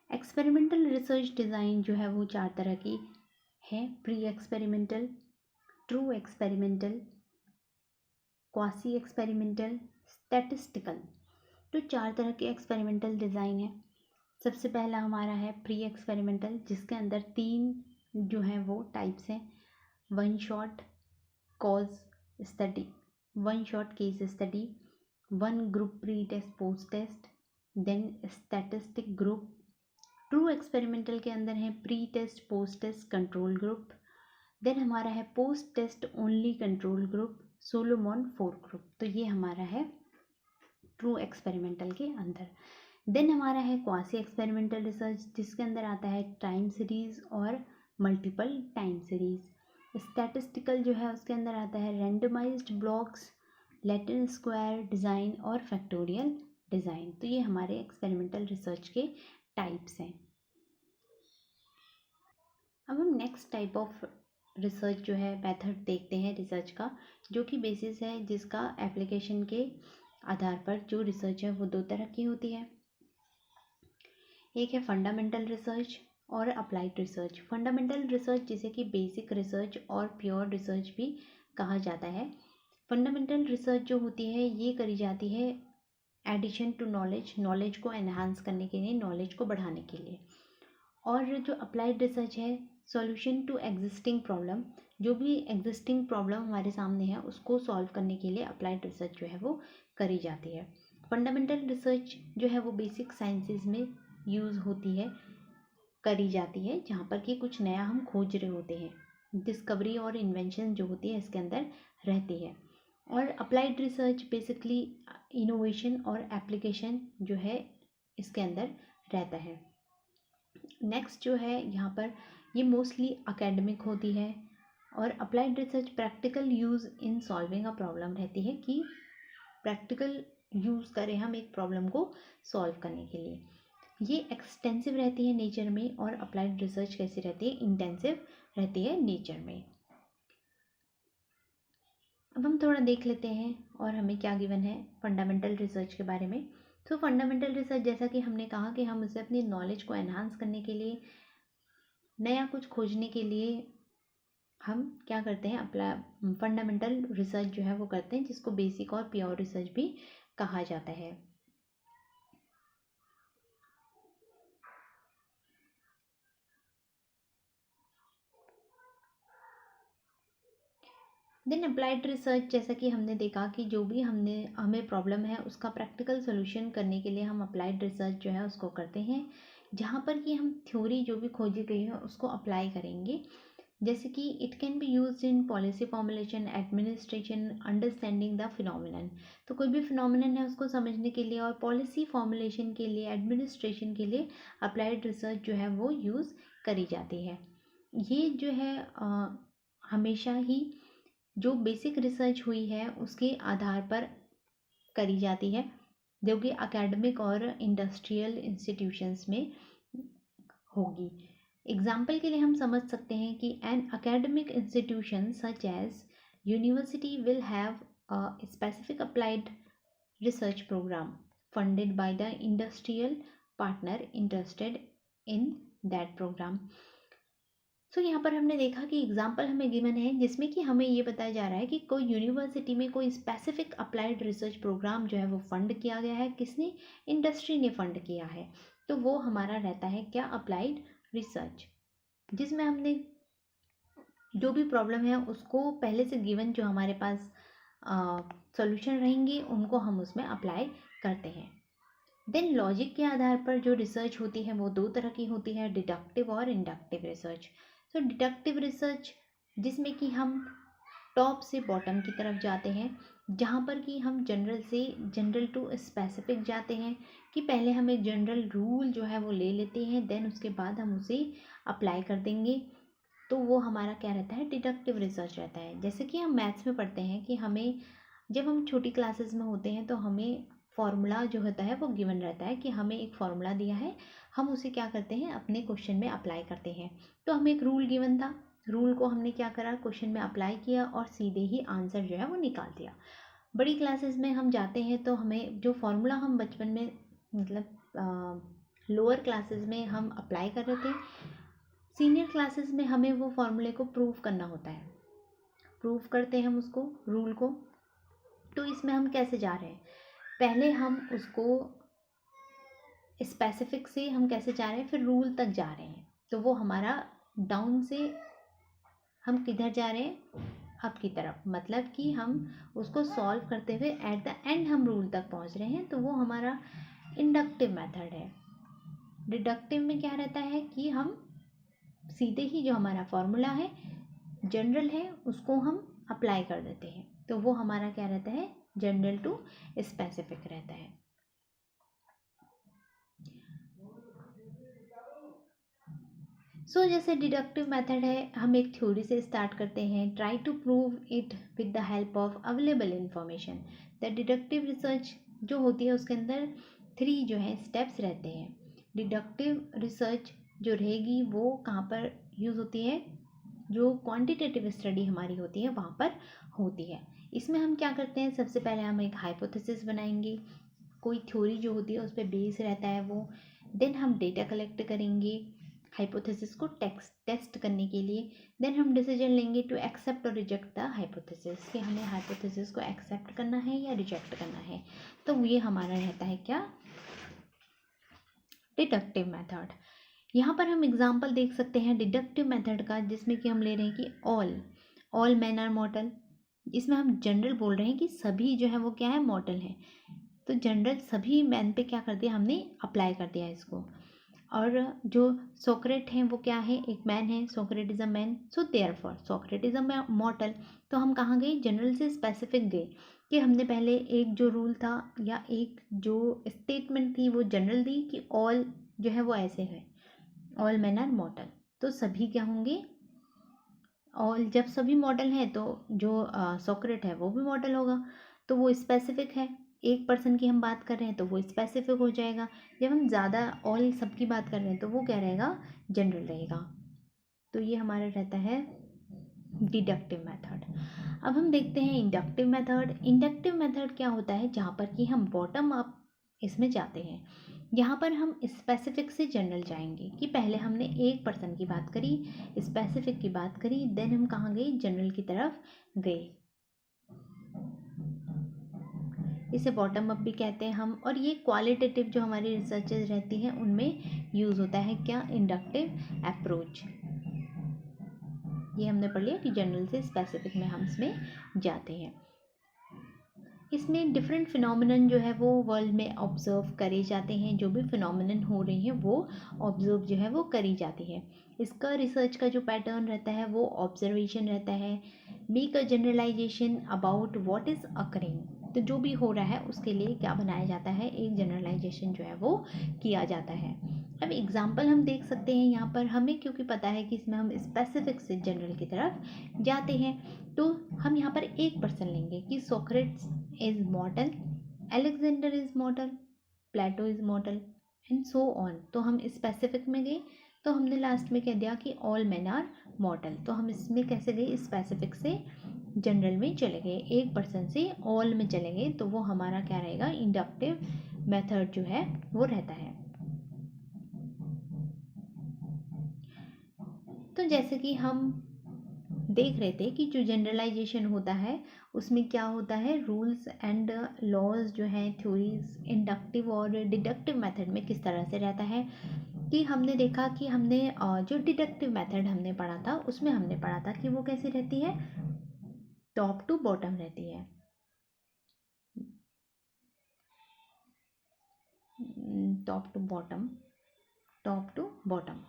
एक्सपेरिमेंटल रिसर्च डिज़ाइन जो है वो 4 तरह की है। Pre experimental, true experimental, quasi experimental, statistical. तो 4 तरह के एक्सपेरिमेंटल डिज़ाइन है। सबसे पहला हमारा है प्री एक्सपेरिमेंटल, जिसके अंदर 3 जो हैं वो टाइप्स हैं। One shot cause study, one shot case study, one group pre test post test, then statistic group. True experimental के अंदर है pre test post test control group, then हमारा है post test only control group, Solomon 4 ग्रुप। तो ये हमारा है ट्रू एक्सपेरिमेंटल के अंदर। देन हमारा है क्वासी एक्सपेरिमेंटल रिसर्च, जिसके अंदर आता है टाइम सीरीज और मल्टीपल टाइम सीरीज। स्टैटिस्टिकल जो है उसके अंदर आता है randomised blocks, Latin square design और फैक्टोरियल डिज़ाइन। तो ये हमारे एक्सपेरिमेंटल रिसर्च के टाइप्स हैं। अब हम नेक्स्ट टाइप ऑफ रिसर्च जो है मेथड देखते हैं रिसर्च का, जो कि बेसिस है जिसका एप्लीकेशन के आधार पर जो रिसर्च है वो 2 तरह की होती है। एक है फंडामेंटल रिसर्च और अप्लाइड रिसर्च। फंडामेंटल रिसर्च जिसे कि बेसिक रिसर्च और प्योर रिसर्च भी कहा जाता है। फंडामेंटल रिसर्च जो होती है ये करी जाती है एडिशन टू नॉलेज, नॉलेज को एनहांस करने के लिए, नॉलेज को बढ़ाने के लिए। और जो अप्लाइड रिसर्च है, सॉल्यूशन टू एग्जिस्टिंग प्रॉब्लम, जो भी एग्जिस्टिंग प्रॉब्लम हमारे सामने है उसको सॉल्व करने के लिए अप्लाइड रिसर्च जो है वो करी जाती है। फंडामेंटल रिसर्च जो है वो बेसिक साइंसेज में यूज़ होती है, करी जाती है, जहाँ पर कि कुछ नया हम खोज रहे होते हैं, डिस्कवरी और इन्वेंशन जो होती है इसके अंदर रहती है। और अप्लाइड रिसर्च बेसिकली इनोवेशन और एप्लीकेशन जो है इसके अंदर रहता है। नेक्स्ट जो है यहाँ पर ये मोस्टली अकेडमिक होती है, और applied research practical use in solving a problem रहती है, कि प्रैक्टिकल यूज़ करें हम एक प्रॉब्लम को सॉल्व करने के लिए। ये एक्सटेंसिव रहती है नेचर में, और अप्लाइड रिसर्च कैसी रहती है, इंटेंसिव रहती है नेचर में। अब हम थोड़ा देख लेते हैं और हमें क्या गिवन है फंडामेंटल रिसर्च के बारे में। तो फंडामेंटल रिसर्च, जैसा कि हमने कहा कि हम उसे अपनी नॉलेज को एनहांस करने के लिए, नया कुछ खोजने के लिए हम क्या करते हैं, अप्लाई फंडामेंटल रिसर्च जो है वो करते हैं, जिसको बेसिक और प्योर रिसर्च भी कहा जाता है। देन अप्लाइड रिसर्च, जैसा कि हमने देखा कि जो भी हमें प्रॉब्लम है उसका प्रैक्टिकल सोल्यूशन करने के लिए हम अप्लाइड रिसर्च जो है उसको करते हैं, जहाँ पर कि हम थ्योरी जो भी खोजी गई है उसको अप्लाई करेंगे। जैसे कि it can be use in policy formulation, administration, understanding the phenomenon. तो कोई भी फिनोमिनन है उसको समझने के लिए, और पॉलिसी फॉर्मुलेशन के लिए, एडमिनिस्ट्रेशन के लिए अप्लाइड रिसर्च जो है वो यूज़ करी जाती है। ये जो है हमेशा ही जो बेसिक रिसर्च हुई है उसके आधार पर करी जाती है, जो कि एकेडमिक और इंडस्ट्रियल इंस्टीट्यूशंस में होगी। एग्जाम्पल के लिए हम समझ सकते हैं कि an academic institution such as university will have a specific applied research programme funded by the industrial partner interested in that programme. So यहाँ पर हमने देखा कि एग्जाम्पल हमें गिवन है जिसमें कि हमें ये बताया जा रहा है कि कोई यूनिवर्सिटी में कोई स्पेसिफिक अप्लाइड रिसर्च प्रोग्राम जो है वो फंड किया गया है, किसने, इंडस्ट्री ने फंड किया है। तो वो हमारा रहता है क्या, अप्लाइड रिसर्च, जिसमें हमने जो भी प्रॉब्लम है उसको पहले से गिवन जो हमारे पास सॉल्यूशन रहेंगे उनको हम उसमें अप्लाई करते हैं। देन लॉजिक के आधार पर जो रिसर्च होती है वो दो तरह की होती है, डिडक्टिव और इंडक्टिव रिसर्च। तो डिडक्टिव रिसर्च जिसमें कि हम टॉप से बॉटम की तरफ जाते हैं, जहाँ पर कि हम जनरल से जनरल टू स्पेसिफिक जाते हैं, कि पहले हम एक जनरल रूल जो है वो ले लेते हैं, देन उसके बाद हम उसे अप्लाई कर देंगे। तो वो हमारा क्या रहता है, डिडक्टिव रिसर्च रहता है। जैसे कि हम मैथ्स में पढ़ते हैं कि हमें जब हम छोटी क्लासेस में होते हैं तो हमें फॉर्मूला जो होता है वो गिवन रहता है, कि हमें एक फॉर्मूला दिया है, हम उसे क्या करते हैं, अपने क्वेश्चन में अप्लाई करते हैं। तो हमें एक रूल गिवन था, रूल को हमने क्या करा, क्वेश्चन में अप्लाई किया और सीधे ही आंसर जो है वो निकाल दिया। बड़ी क्लासेस में हम जाते हैं तो हमें जो फॉर्मूला हम बचपन में, मतलब लोअर क्लासेस में हम अप्लाई कर रहे थे, सीनियर क्लासेस में हमें वो फॉर्मूले को प्रूव करना होता है, प्रूव करते हैं हम उसको, रूल को। तो इसमें हम कैसे जा रहे हैं, पहले हम उसको स्पेसिफिक से हम कैसे जा रहे हैं, फिर रूल तक जा रहे हैं। तो वो हमारा डाउन से हम किधर जा रहे हैं, अप की तरफ, मतलब कि हम उसको सॉल्व करते हुए एट द एंड हम रूल तक पहुंच रहे हैं। तो वो हमारा इंडक्टिव मेथड है। डिडक्टिव में क्या रहता है कि हम सीधे ही जो हमारा फॉर्मूला है, जनरल है, उसको हम अप्लाई कर देते हैं। तो वो हमारा क्या रहता है, जनरल टू स्पेसिफिक रहता है। जैसे डिडक्टिव मेथड है, हम एक थ्योरी से स्टार्ट करते हैं, try to prove it with the help of available information. The deductive research जो होती है उसके अंदर 3 जो है स्टेप्स रहते हैं। डिडक्टिव रिसर्च जो रहेगी वो कहाँ पर यूज़ होती है, जो क्वांटिटेटिव स्टडी हमारी होती है वहाँ पर होती है। इसमें हम क्या करते हैं, सबसे पहले हम एक हाइपोथेसिस बनाएंगे, कोई थ्योरी जो होती है उस पर बेस रहता है वो। देन हम डेटा कलेक्ट करेंगे, हाइपोथेसिस को टेस्ट करने के लिए। देन हम डिसीजन लेंगे टू एक्सेप्ट और रिजेक्ट द हाइपोथेसिस, कि हमें हाइपोथेसिस को एक्सेप्ट करना है या रिजेक्ट करना है। तो ये हमारा रहता है क्या, डिडक्टिव मेथड। यहाँ पर हम एग्जांपल देख सकते हैं डिडक्टिव मेथड का, जिसमें कि हम ले रहे हैं कि ऑल मैन आर मॉर्टल। इसमें हम जनरल बोल रहे हैं कि सभी जो है वो क्या है, मॉर्टल है। तो जनरल सभी मैन पे क्या कर दिया, हमने अप्लाई कर दिया इसको। और जो सोक्रेट हैं वो क्या है, एक मैन है, Socrates is a man, so therefore Socrates is a mortal. तो हम कहाँ गए, जनरल से स्पेसिफिक गए, कि हमने पहले एक जो रूल था या एक जो स्टेटमेंट थी वो जनरल दी कि ऑल जो है वो ऐसे है, ऑल मैन आर मॉर्टल। तो सभी क्या होंगे, ऑल। जब सभी मॉडल हैं तो जो सोक्रेट है वो भी मॉडल होगा, तो वो स्पेसिफिक है। एक पर्सन की हम बात कर रहे हैं तो वो स्पेसिफिक हो जाएगा। जब हम ज़्यादा ऑल सबकी बात कर रहे हैं तो वो क्या रहेगा, जनरल रहेगा। तो ये हमारा रहता है डिडक्टिव मेथड। अब हम देखते हैं इंडक्टिव मेथड। इंडक्टिव मेथड क्या होता है, जहाँ पर कि हम बॉटम अप इसमें जाते हैं। यहाँ पर हम स्पेसिफिक से जनरल जाएंगे, कि पहले हमने एक पर्सन की बात करी, स्पेसिफिक की बात करी, देन हम कहाँ गए, जनरल की तरफ गए। इसे बॉटम अप भी कहते हैं हम। और ये क्वालिटेटिव जो हमारी रिसर्चेज रहती हैं उनमें यूज़ होता है क्या, इंडक्टिव अप्रोच। ये हमने पढ़ लिया कि जनरल से स्पेसिफिक में हम इसमें जाते हैं। इसमें डिफरेंट फिनोमिनन जो है वो वर्ल्ड में ऑब्जर्व करे जाते हैं। जो भी फिनोमिनन हो रही हैं वो ऑब्जर्व जो है वो करी जाती है। इसका रिसर्च का जो पैटर्न रहता है वो ऑब्जर्वेशन रहता है। Make a generalisation about what is occurring. तो जो भी हो रहा है उसके लिए क्या बनाया जाता है, एक जनरलाइजेशन जो है वो किया जाता है। अब एग्जाम्पल हम देख सकते हैं यहाँ पर, हमें क्योंकि पता है कि इसमें हम स्पेसिफिक से जनरल की तरफ जाते हैं। तो हम यहाँ पर एक पर्सन लेंगे कि Socrates is mortal, Alexander is mortal, Plato is mortal and so on. तो हम स्पेसिफिक में गए, तो हमने लास्ट में कह दिया कि ऑल मैन आर मॉर्टल। तो हम इसमें कैसे गए, स्पेसिफिक से जनरल में चले गए, एक पर्सन से ऑल में चले गए। तो वो हमारा क्या रहेगा, इंडक्टिव मेथड जो है वो रहता है। तो जैसे कि हम देख रहे थे कि जो जनरलाइजेशन होता है उसमें क्या होता है, रूल्स एंड लॉज जो हैं, थ्योरीज इंडक्टिव और डिडक्टिव मेथड में किस तरह से रहता है। कि हमने देखा कि हमने जो डिडक्टिव मेथड हमने पढ़ा था उसमें हमने पढ़ा था कि वो कैसी रहती है, टॉप टू बॉटम रहती है। Top to bottom, top to bottom,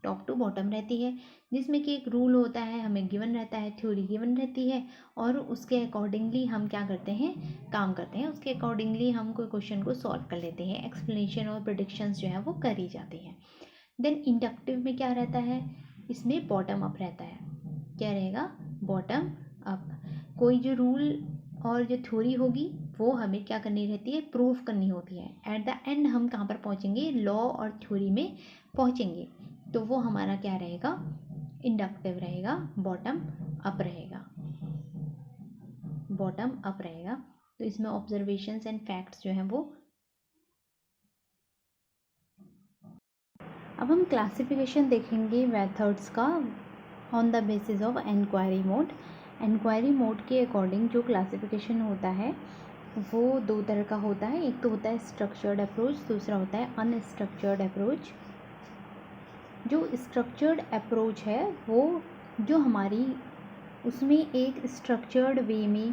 top to bottom रहती है, जिसमें कि एक रूल होता है, हमें गिवन रहता है, थ्योरी गिवन रहती है, और उसके अकॉर्डिंगली हम क्या करते हैं, काम करते हैं। उसके अकॉर्डिंगली हम कोई क्वेश्चन को सॉल्व कर लेते हैं। एक्सप्लेनेशन और प्रेडिक्शंस जो है वो करी जाती हैं। देन इंडक्टिव में क्या रहता है, इसमें बॉटम अप रहता है। क्या रहेगा, बॉटम अप। कोई जो रूल और जो थ्योरी होगी वो हमें क्या करनी रहती है, प्रूफ करनी होती है। एट द एंड हम कहाँ पर पहुँचेंगे, लॉ और थ्योरी में पहुँचेंगे। तो वो हमारा क्या रहेगा, इंडक्टिव रहेगा, बॉटम अप रहेगा, बॉटम अप रहेगा। तो इसमें ऑब्जर्वेशंस एंड फैक्ट्स जो हैं वो। अब हम क्लासिफिकेशन देखेंगे मेथड्स का on the basis of inquiry mode. Inquiry mode के अकॉर्डिंग जो क्लासिफिकेशन होता है वो दो तरह का होता है। एक तो होता है स्ट्रक्चर्ड अप्रोच, दूसरा होता है अनस्ट्रक्चर्ड अप्रोच। जो स्ट्रक्चर्ड अप्रोच है वो जो हमारी उसमें एक स्ट्रक्चर्ड वे में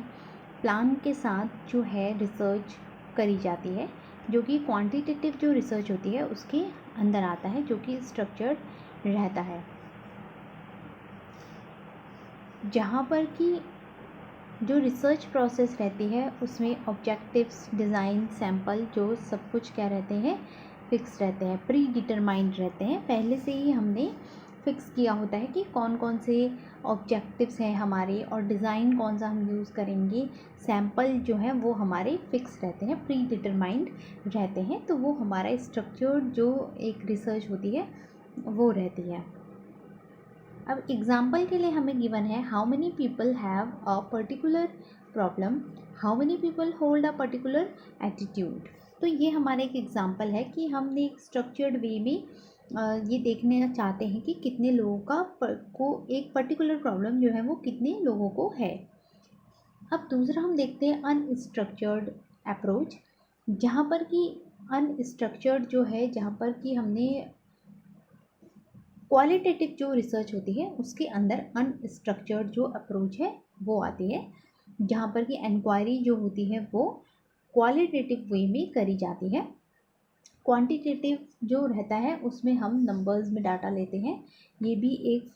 प्लान के साथ जो है रिसर्च करी जाती है, जो कि क्वांटिटेटिव जो रिसर्च होती है उसके अंदर आता है, जो कि स्ट्रक्चर्ड रहता है। जहाँ पर कि जो रिसर्च प्रोसेस रहती है उसमें ऑब्जेक्टिव्स, डिज़ाइन, सैम्पल जो सब कुछ क्या रहते हैं, फिक्स रहते हैं, प्री डिटरमाइंड रहते हैं। पहले से ही हमने फिक्स किया होता है कि कौन कौन से ऑब्जेक्टिव्स हैं हमारे, और डिज़ाइन कौन सा हम यूज़ करेंगे, सैम्पल जो है वो हमारे फिक्स रहते हैं, प्री डिटरमाइंड रहते हैं। तो वो हमारा स्ट्रक्चर्ड जो एक रिसर्च होती है वो रहती है। अब एग्जाम्पल के लिए हमें गिवन है, how many people have a particular problem, how many people hold a particular attitude. तो ये हमारा एक एग्जाम्पल है कि हमने एक स्ट्रक्चर्ड वे में ये देखना चाहते हैं कि कितने लोगों को एक पर्टिकुलर प्रॉब्लम जो है वो कितने लोगों को है। अब दूसरा हम देखते हैं अनस्ट्रक्चर्ड अप्रोच, जहाँ पर कि अनस्ट्रक्चर्ड जो है, जहाँ पर कि हमने क्वालिटेटिव जो रिसर्च होती है उसके अंदर अनस्ट्रक्चर्ड जो अप्रोच है वो आती है, जहाँ पर कि इंक्वायरी जो होती है वो क्वालिटेटिव वे में करी जाती है। क्वांटिटेटिव जो रहता है उसमें हम नंबर्स में डाटा लेते हैं। ये भी एक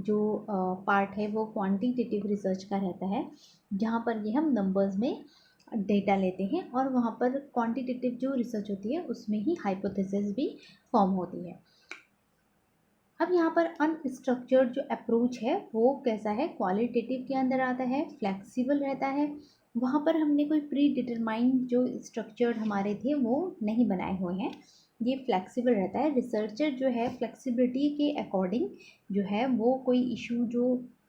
जो पार्ट है वो क्वांटिटेटिव रिसर्च का रहता है, जहाँ पर ये हम नंबर्स में डेटा लेते हैं और वहाँ पर क्वांटिटेटिव जो रिसर्च होती है उसमें ही हाइपोथेसिस भी फॉर्म होती है। अब यहाँ पर अनस्ट्रक्चर्ड जो अप्रोच है वो कैसा है, क्वालिटेटिव के अंदर आता है, फ्लेक्सिबल रहता है। वहाँ पर हमने कोई प्री डिटरमाइंड जो स्ट्रक्चर्ड हमारे थे वो नहीं बनाए हुए हैं, ये फ्लेक्सिबल रहता है। रिसर्चर जो है फ्लेक्सिबिलिटी के अकॉर्डिंग जो है वो कोई इशू जो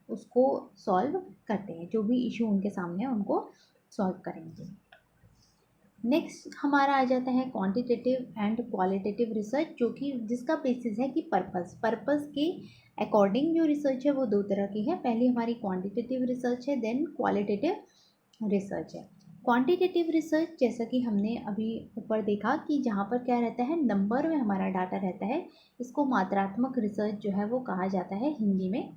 उसको सॉल्व करते हैं, जो भी इशू उनके सामने है उनको सॉल्व करेंगे। नेक्स्ट हमारा आ जाता है क्वांटिटेटिव एंड क्वालिटेटिव रिसर्च, जो कि जिसका बेसिस है कि पर्पस के अकॉर्डिंग जो रिसर्च है वो दो तरह की है। पहली हमारी क्वांटिटेटिव रिसर्च है, देन क्वालिटेटिव रिसर्च है। क्वांटिटेटिव रिसर्च जैसा कि हमने अभी ऊपर देखा कि जहाँ पर क्या रहता है, नंबर में हमारा डाटा रहता है, इसको मात्रात्मक रिसर्च जो है वो कहा जाता है हिंदी में,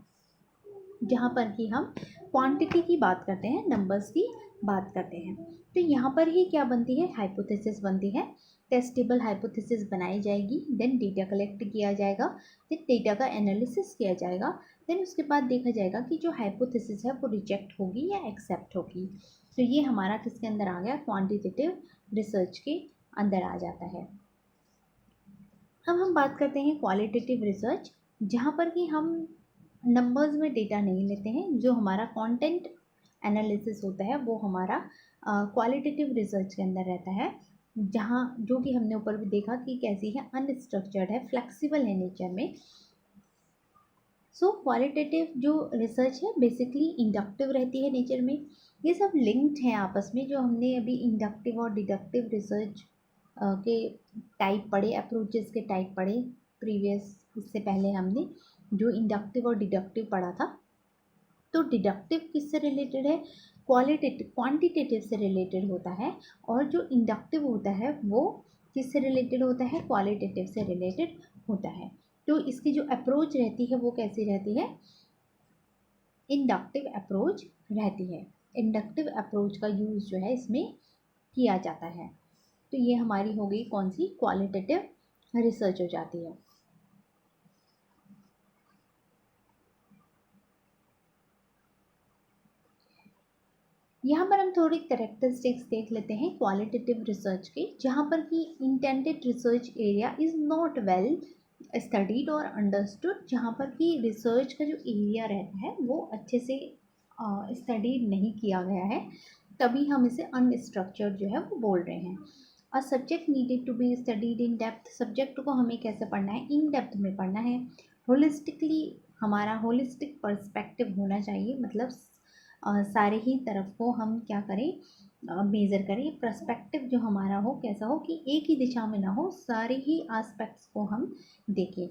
जहाँ पर कि हम क्वांटिटी की बात करते हैं, नंबर्स की बात करते हैं। तो यहाँ पर ही क्या बनती है, हाइपोथेसिस बनती है, टेस्टेबल हाइपोथेसिस बनाई जाएगी, देन डेटा कलेक्ट किया जाएगा, देन डेटा का एनालिसिस किया जाएगा, देन उसके बाद देखा जाएगा कि जो हाइपोथेसिस है वो रिजेक्ट होगी या एक्सेप्ट होगी। तो ये हमारा किसके अंदर आ गया, क्वांटिटेटिव रिसर्च के अंदर आ जाता है। अब हम बात करते हैं क्वालिटेटिव रिसर्च, जहाँ पर कि हम नंबर्स में डेटा नहीं लेते हैं, जो हमारा कंटेंट एनालिसिस होता है वो हमारा क्वालिटेटिव रिसर्च के अंदर रहता है, जहाँ जो कि हमने ऊपर भी देखा कि कैसी है, अनस्ट्रक्चर्ड है, फ्लेक्सिबल है नेचर में। सो क्वालिटेटिव जो रिसर्च है बेसिकली इंडक्टिव रहती है नेचर में। ये सब लिंक्ड हैं आपस में, जो हमने अभी इंडक्टिव और डिडक्टिव रिसर्च के टाइप पढ़े, अप्रोचेस के टाइप पढ़े प्रीवियस, इससे पहले हमने जो इंडक्टिव और डिडक्टिव पढ़ा था। तो डिडक्टिव किससे रिलेटेड है, क्वांटिटेटिव से रिलेटेड होता है, और जो इंडक्टिव होता है वो किससे रिलेटेड होता है, क्वालिटेटिव से रिलेटेड होता है। तो इसकी जो अप्रोच रहती है वो कैसी रहती है, इंडक्टिव अप्रोच रहती है। इंडक्टिव अप्रोच का यूज़ जो है इसमें किया जाता है। तो ये हमारी हो गई कौन सी, क्वालिटेटिव रिसर्च हो जाती है। यहाँ पर हम थोड़ी करेक्टरिस्टिक्स देख लेते हैं क्वालिटेटिव रिसर्च के, जहाँ पर कि intended research area is not well studied और अंडरस्टूड, जहाँ पर कि रिसर्च का जो एरिया रहता है वो अच्छे से स्टडीड नहीं किया गया है, तभी हम इसे अनस्ट्रक्चर्ड जो है वो बोल रहे हैं। A subject needed to be studied in depth, subject को हमें कैसे पढ़ना है, इन डेप्थ में पढ़ना है। होलिस्टिकली, हमारा होलिस्टिक पर्सपेक्टिव होना चाहिए, मतलब सारे ही तरफ को हम क्या करें, मेज़र करें। पर्सपेक्टिव जो हमारा हो कैसा हो कि एक ही दिशा में ना हो, सारे ही एस्पेक्ट्स को हम देखें।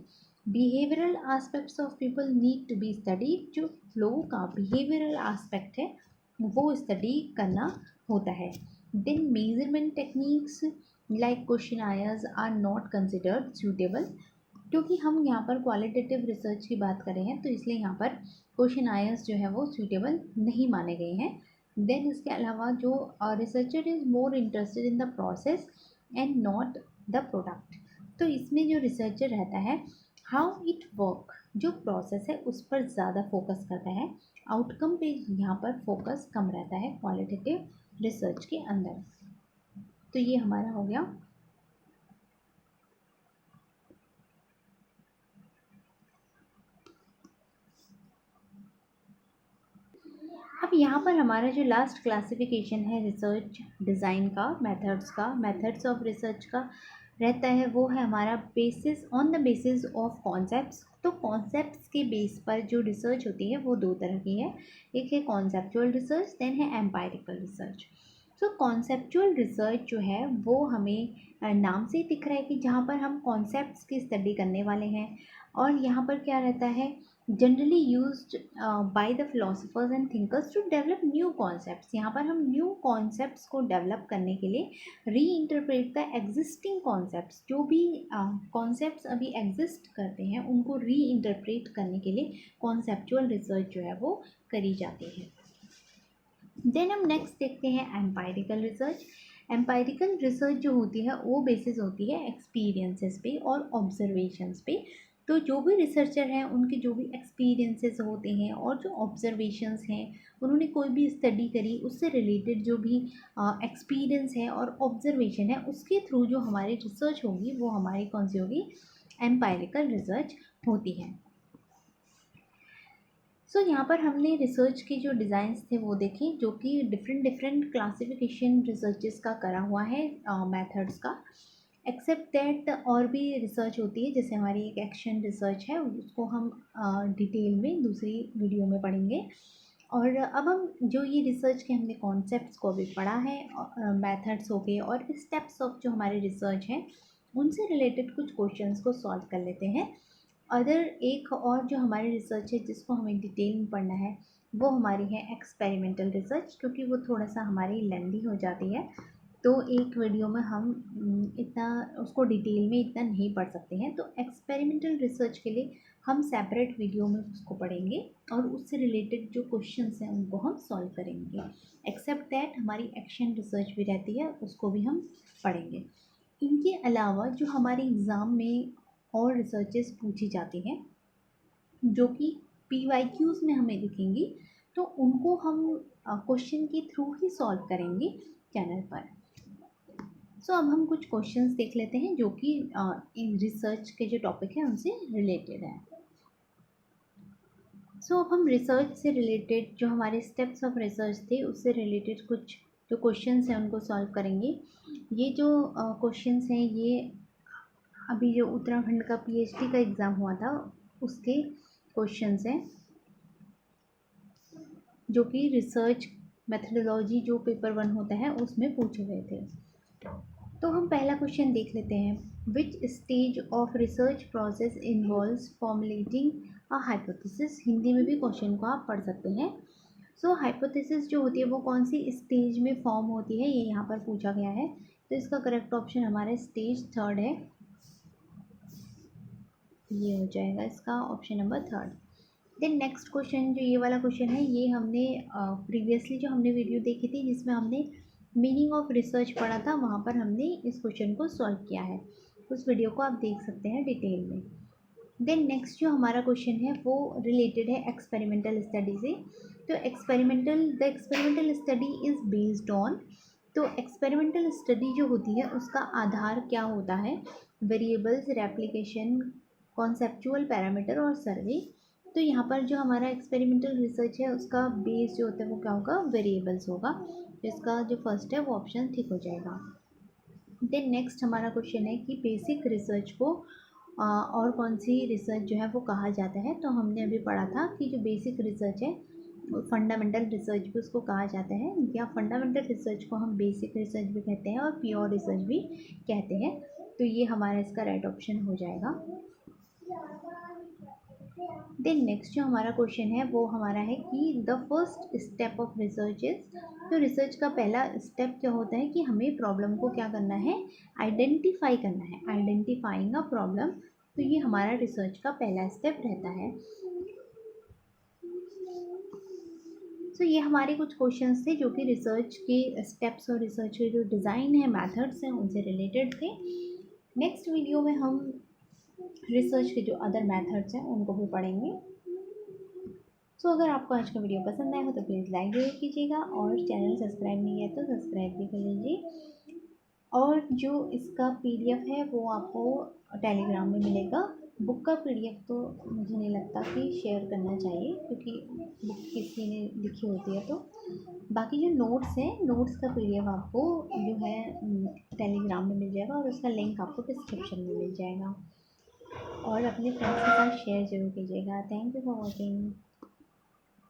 Behavioural aspects of people need to be studied, जो लोगों का बिहेवियरल एस्पेक्ट है वो स्टडी करना होता है। Then measurement techniques like questionnaires are not considered suitable, क्योंकि हम यहाँ पर क्वालिटेटिव रिसर्च की बात कर रहे हैं तो इसलिए यहाँ पर क्वेश्चनायर्स जो है वो सूटेबल नहीं माने गए हैं। देन इसके अलावा जो researcher is more interested in the process and not the product, तो इसमें जो रिसर्चर रहता है हाउ इट वर्क, जो प्रोसेस है उस पर ज़्यादा फोकस करता है, आउटकम पे यहाँ पर फोकस कम रहता है क्वालिटेटिव रिसर्च के अंदर। तो ये हमारा हो गया। अब यहाँ पर हमारा जो लास्ट क्लासिफिकेशन है रिसर्च डिज़ाइन का, मेथड्स ऑफ रिसर्च का रहता है, वो है हमारा basis, on the basis of concepts. तो कॉन्सेप्ट्स के बेस पर जो रिसर्च होती है वो दो तरह की है, एक है कॉन्सेप्चुअल रिसर्च, देन है एम्पायरिकल रिसर्च। सो कॉन्सेप्चुअल रिसर्च जो है वो हमें नाम से ही दिख रहा है कि जहाँ पर हम कॉन्सेप्ट्स की स्टडी करने वाले हैं। और यहाँ पर क्या रहता है, generally used by the philosophers and thinkers to develop new concepts. यहाँ पर हम न्यू कॉन्सेप्ट्स को डेवलप करने के लिए री इंटरप्रेट द एग्जिस्टिंग कॉन्सेप्ट्स, जो भी कॉन्सेप्ट्स अभी एग्जिस्ट करते हैं उनको री इंटरप्रेट करने के लिए कॉन्सेप्चुअल रिसर्च जो है वो करी जाती है। देन हम नेक्स्ट देखते हैं एम्पायरिकल रिसर्च। एम्पायरिकल रिसर्च जो होती है वो बेसिस होती है एक्सपीरियंसेस पे और ऑब्जर्वेशंस पे। तो जो भी रिसर्चर हैं उनके जो भी एक्सपीरियंसेस होते हैं और जो ऑब्जर्वेशंस हैं, उन्होंने कोई भी स्टडी करी उससे रिलेटेड जो भी एक्सपीरियंस है और ऑब्जर्वेशन है, उसके थ्रू जो हमारी रिसर्च होगी वो हमारी कौन सी होगी, एम्पायरिकल रिसर्च होती है। सो यहाँ पर हमने रिसर्च के जो डिज़ाइंस थे वो देखे, जो कि डिफरेंट डिफरेंट क्लासिफिकेशन रिसर्चेस का करा हुआ है, मेथड्स का। एक्सेप्ट दैट और भी रिसर्च होती है, जैसे हमारी एक एक्शन रिसर्च है, उसको हम डिटेल में दूसरी वीडियो में पढ़ेंगे। और अब हम जो ये रिसर्च के हमने कॉन्सेप्ट्स को भी पढ़ा है, मेथड्स हो गए और स्टेप्स ऑफ जो हमारे रिसर्च हैं उनसे रिलेटेड कुछ क्वेश्चंस को सॉल्व कर लेते हैं। अदर एक और जो हमारी रिसर्च है जिसको हमें डिटेल में पढ़ना है वो हमारी है एक्सपेरिमेंटल रिसर्च, क्योंकि वो थोड़ा सा हमारी लेंदी हो जाती है, तो एक वीडियो में हम इतना उसको डिटेल में इतना नहीं पढ़ सकते हैं। तो एक्सपेरिमेंटल रिसर्च के लिए हम सेपरेट वीडियो में उसको पढ़ेंगे और उससे रिलेटेड जो क्वेश्चंस हैं उनको हम सॉल्व करेंगे। एक्सेप्ट दैट हमारी एक्शन रिसर्च भी रहती है, उसको भी हम पढ़ेंगे। इनके अलावा जो हमारे एग्ज़ाम में और रिसर्चेस पूछी जाती हैं जो कि PYQs में हमें दिखेंगी, तो उनको हम क्वेश्चन के थ्रू ही सॉल्व करेंगे चैनल पर। सो अब हम कुछ क्वेश्चंस देख लेते हैं जो कि इन रिसर्च के जो टॉपिक है उनसे रिलेटेड है। सो अब हम रिसर्च से रिलेटेड जो हमारे स्टेप्स ऑफ रिसर्च थे उससे रिलेटेड कुछ जो क्वेश्चंस हैं उनको सॉल्व करेंगे। ये जो क्वेश्चंस हैं ये अभी जो उत्तराखंड का PhD का एग्ज़ाम हुआ था उसके क्वेश्चंस हैं, जो कि रिसर्च मेथडोलॉजी जो पेपर 1 होता है उसमें पूछे गए थे। तो हम पहला क्वेश्चन देख लेते हैं, which stage of research process involves formulating a hypothesis. Hindi में भी क्वेश्चन को आप पढ़ सकते हैं। सो हाइपोथेसिस जो होती है वो कौन सी स्टेज में फॉर्म होती है, ये यहाँ पर पूछा गया है। तो इसका करेक्ट ऑप्शन हमारा स्टेज 3 है, ये हो जाएगा इसका option number 3। Then next question जो ये वाला क्वेश्चन है, ये हमने प्रीवियसली जो हमने वीडियो देखी थी जिसमें हमने मीनिंग ऑफ रिसर्च पढ़ा था, वहाँ पर हमने इस क्वेश्चन को सॉल्व किया है। उस वीडियो को आप देख सकते हैं डिटेल में। देन नेक्स्ट जो हमारा क्वेश्चन है वो रिलेटेड है एक्सपेरिमेंटल स्टडी से। तो the experimental study is based on. तो एक्सपेरिमेंटल स्टडी जो होती है उसका आधार क्या होता है, वेरिएबल्स, रेप्लिकेशन, कॉन्सेप्चुअल पैरामीटर और सर्वे। तो यहाँ पर जो हमारा एक्सपेरिमेंटल रिसर्च है उसका बेस जो होता है वो क्या होगा, वेरिएबल्स होगा। तो इसका जो फर्स्ट है वो ऑप्शन ठीक हो जाएगा। देन नेक्स्ट हमारा क्वेश्चन है कि बेसिक रिसर्च को और कौन सी रिसर्च जो है वो कहा जाता है। तो हमने अभी पढ़ा था कि जो बेसिक रिसर्च है फंडामेंटल रिसर्च भी उसको कहा जाता है, या फंडामेंटल रिसर्च को हम बेसिक रिसर्च भी कहते हैं और प्योर रिसर्च भी कहते हैं। तो ये हमारा इसका राइट ऑप्शन हो जाएगा। देन नेक्स्ट जो हमारा क्वेश्चन है वो हमारा है कि the first step of research is. तो रिसर्च का पहला स्टेप क्या होता है कि हमें प्रॉब्लम को क्या करना है, आइडेंटिफाई करना है, आइडेंटिफाइंग अ प्रॉब्लम। तो ये हमारा रिसर्च का पहला स्टेप रहता है। तो ये हमारे कुछ क्वेश्चंस थे जो कि रिसर्च के स्टेप्स और रिसर्च के जो डिज़ाइन है, मेथड्स हैं, उनसे रिलेटेड थे। नेक्स्ट वीडियो में हम रिसर्च के जो अदर मेथड्स हैं उनको भी पढ़ेंगे। सो अगर आपको आज का वीडियो पसंद आया हो तो प्लीज़ लाइक ज़रूर कीजिएगा और चैनल सब्सक्राइब नहीं है तो सब्सक्राइब भी कर लीजिए। और जो इसका PDF है वो आपको टेलीग्राम में मिलेगा। बुक का PDF तो मुझे नहीं लगता कि शेयर करना चाहिए, क्योंकि बुक किसी ने लिखी होती है। तो बाकी जो नोट्स हैं, नोट्स का PDF आपको जो है टेलीग्राम में मिल जाएगा और उसका लिंक आपको डिस्क्रिप्शन में मिल जाएगा। और अपने फ्रेंड्स के साथ शेयर ज़रूर कीजिएगा। Thank you for watching.